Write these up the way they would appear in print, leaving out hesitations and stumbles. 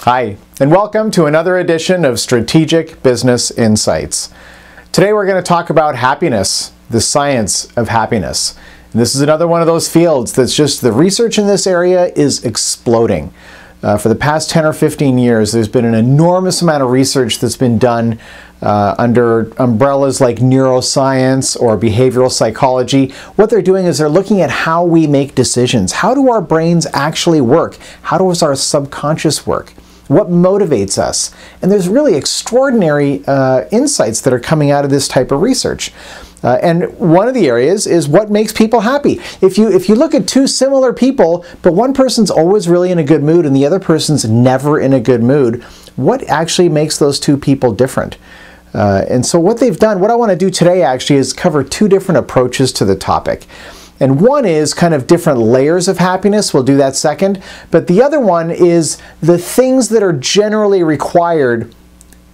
Hi, and welcome to another edition of Strategic Business Insights. Today we're going to talk about happiness, the science of happiness. And this is another one of those fields that's just, the research in this area is exploding. For the past 10 or 15 years, there's been an enormous amount of research that's been done under umbrellas like neuroscience or behavioral psychology. What they're doing is they're looking at how we make decisions. How do our brains actually work? How does our subconscious work? What motivates us? And there's really extraordinary insights that are coming out of this type of research. And one of the areas is what makes people happy. If you look at two similar people, but one person's always really in a good mood and the other person's never in a good mood, what actually makes those two people different? And so what they've done, what I want to do today actually is cover two different approaches to the topic. And one is kind of different layers of happiness. We'll do that second. But the other one is the things that are generally required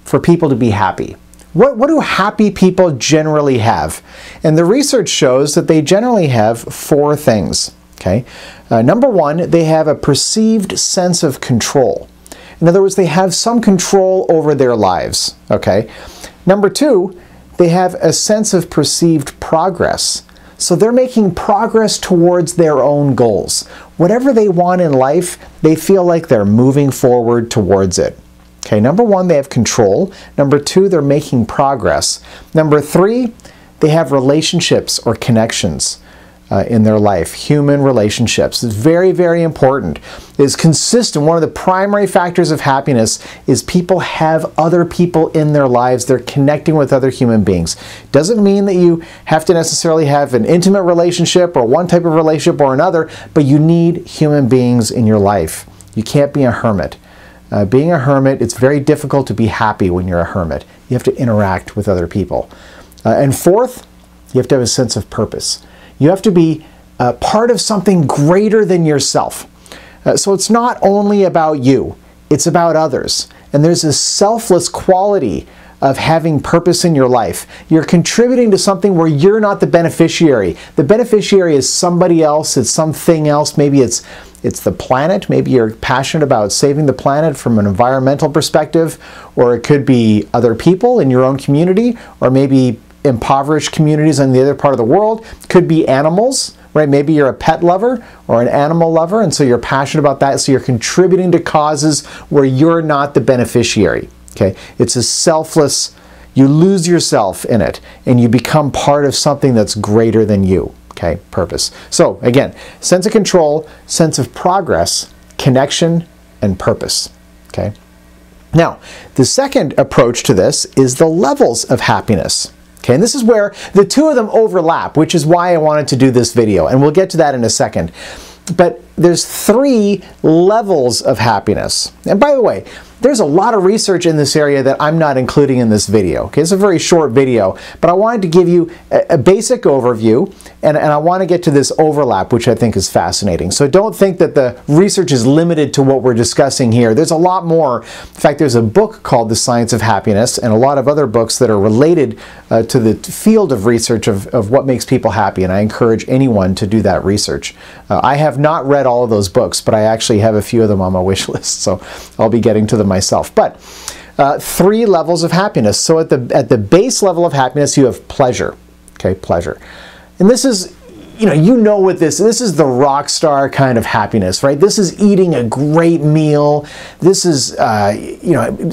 for people to be happy. What do happy people generally have? And the research shows that they generally have four things. Okay? Number one, they have a perceived sense of control. In other words, they have some control over their lives. Okay? Number two, they have a sense of perceived progress. So they're making progress towards their own goals. Whatever they want in life, they feel like they're moving forward towards it. Okay, number one, they have control. Number two, they're making progress. Number three, they have relationships or connections in their life. Human relationships is very, very important. It's consistent. One of the primary factors of happiness is people have other people in their lives. They're connecting with other human beings. Doesn't mean that you have to necessarily have an intimate relationship or one type of relationship or another, but you need human beings in your life. You can't be a hermit. Being a hermit, it's very difficult to be happy when you're a hermit. You have to interact with other people. And fourth, you have to have a sense of purpose. You have to be part of something greater than yourself. So it's not only about you, it's about others. And there's this selfless quality of having purpose in your life. You're contributing to something where you're not the beneficiary. The beneficiary is somebody else, it's something else. Maybe it's the planet. Maybe you're passionate about saving the planet from an environmental perspective, or it could be other people in your own community, or maybe impoverished communities in the other part of the world. Could be animals, right? Maybe you're a pet lover or an animal lover, and so you're passionate about that, so you're contributing to causes where you're not the beneficiary. Okay? It's a selfless, you lose yourself in it, and you become part of something that's greater than you. Okay? Purpose. So again, sense of control, sense of progress, connection, and purpose. Okay? Now, the second approach to this is the levels of happiness. Okay, and this is where the two of them overlap, which is why I wanted to do this video, and we'll get to that in a second. But there's three levels of happiness. And by the way, there's a lot of research in this area that I'm not including in this video. Okay, it's a very short video, but I wanted to give you a basic overview, and I want to get to this overlap, which I think is fascinating. So don't think that the research is limited to what we're discussing here. There's a lot more. In fact, there's a book called The Science of Happiness, and a lot of other books that are related to the field of research of what makes people happy, and I encourage anyone to do that research. I have not read all of those books, but I actually have a few of them on my wish list, so I'll be getting to them myself. But three levels of happiness. So at the base level of happiness, you have pleasure. Okay, pleasure. And this is, you know what this is, the rock star kind of happiness, right? This is eating a great meal. This is,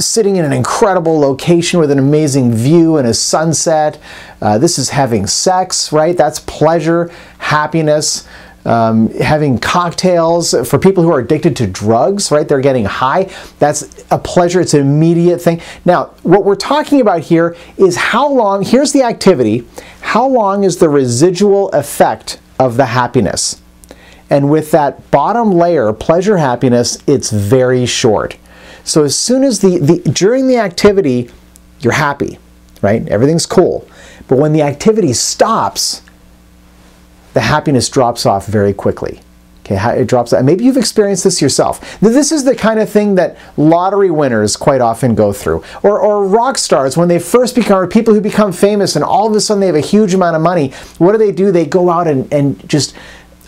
sitting in an incredible location with an amazing view and a sunset. This is having sex, right? That's pleasure, happiness. Having cocktails. For people who are addicted to drugs, right? They're getting high. That's a pleasure. It's an immediate thing. Now, what we're talking about here is how long, here's the activity, how long is the residual effect of the happiness? And with that bottom layer, pleasure, happiness, it's very short. So as soon as during the activity, you're happy, right? Everything's cool. But when the activity stops, the happiness drops off very quickly. Okay, it drops off. Maybe you've experienced this yourself. This is the kind of thing that lottery winners quite often go through. Or rock stars, when they first become, or people who become famous and all of a sudden they have a huge amount of money, what do? They go out and just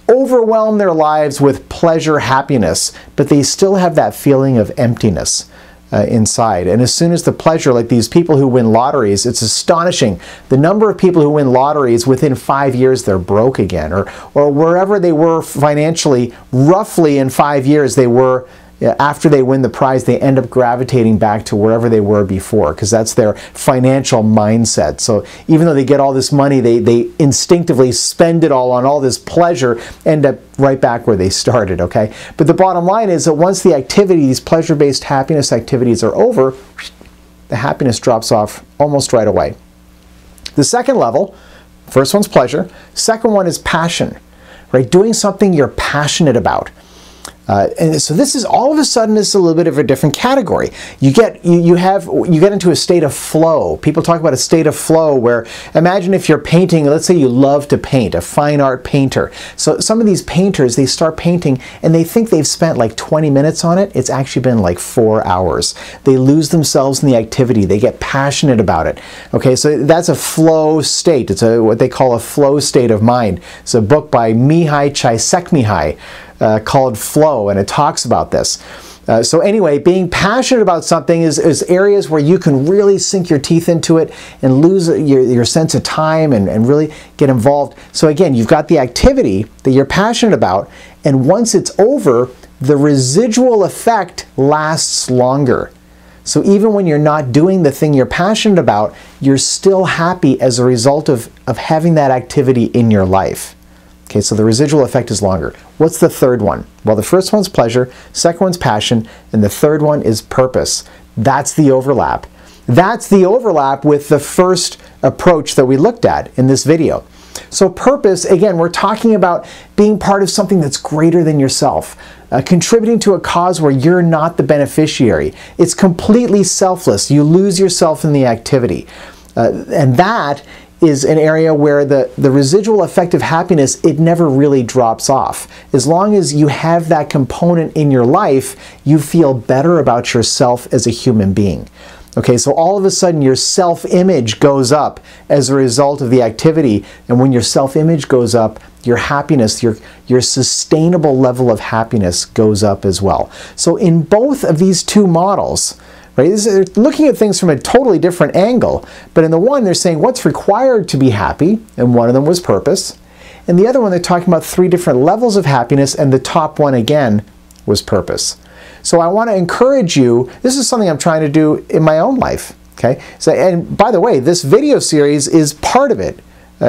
overwhelm their lives with pleasure, happiness, but they still have that feeling of emptiness inside. And as soon as the pleasure, like these people who win lotteries, it's astonishing. The number of people who win lotteries, within 5 years, they're broke again. Or wherever they were financially, roughly in 5 years, they were, after they win the prize, they end up gravitating back to wherever they were before, because that's their financial mindset. So even though they get all this money, they instinctively spend it all on all this pleasure, end up right back where they started, okay? But the bottom line is that once the activity, these pleasure-based happiness activities are over, the happiness drops off almost right away. The second level, first one's pleasure, second one is passion, right? Doing something you're passionate about. And so this is all of a sudden, this is a little bit of a different category. You get into a state of flow. People talk about a state of flow where, imagine if you're painting, let's say you love to paint, a fine art painter. So some of these painters, they start painting and they think they've spent like 20 minutes on it. It's actually been like 4 hours. They lose themselves in the activity. They get passionate about it. Okay, so that's a flow state. It's what they call a flow state of mind. It's a book by Mihai Csikszentmihalyi called Flow, and it talks about this. So anyway, being passionate about something is areas where you can really sink your teeth into it and lose your sense of time and really get involved. So again, you've got the activity that you're passionate about, and once it's over, the residual effect lasts longer. So even when you're not doing the thing you're passionate about, you're still happy as a result of having that activity in your life. Okay, so the residual effect is longer. What's the third one? Well, the first one's pleasure, second one's passion, and the third one is purpose. That's the overlap. That's the overlap with the first approach that we looked at in this video. So purpose, again, we're talking about being part of something that's greater than yourself, contributing to a cause where you're not the beneficiary. It's completely selfless. You lose yourself in the activity. And that is an area where the residual effect of happiness, it never really drops off. As long as you have that component in your life, you feel better about yourself as a human being. Okay, so all of a sudden your self-image goes up as a result of the activity, and when your self-image goes up, your happiness, your sustainable level of happiness goes up as well. So in both of these two models, right, they're looking at things from a totally different angle, but in the one they're saying what's required to be happy, and one of them was purpose, and the other one they're talking about 3 different levels of happiness, and the top one again was purpose. So I want to encourage you, this is something I'm trying to do in my own life, okay? So, and by the way, this video series is part of it.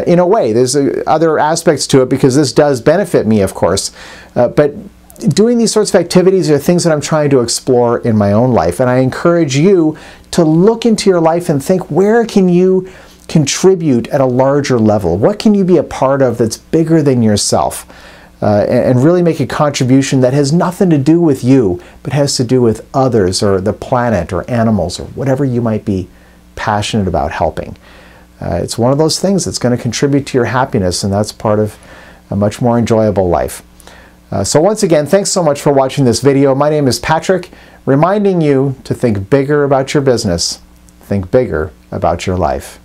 In a way, there's other aspects to it because this does benefit me, of course, but doing these sorts of activities are things that I'm trying to explore in my own life, and I encourage you to look into your life and think, where can you contribute at a larger level? What can you be a part of that's bigger than yourself? And really make a contribution that has nothing to do with you, but has to do with others or the planet or animals or whatever you might be passionate about helping. It's one of those things that's going to contribute to your happiness, and that's part of a much more enjoyable life. So once again, thanks so much for watching this video. My name is Patrick, reminding you to think bigger about your business, think bigger about your life.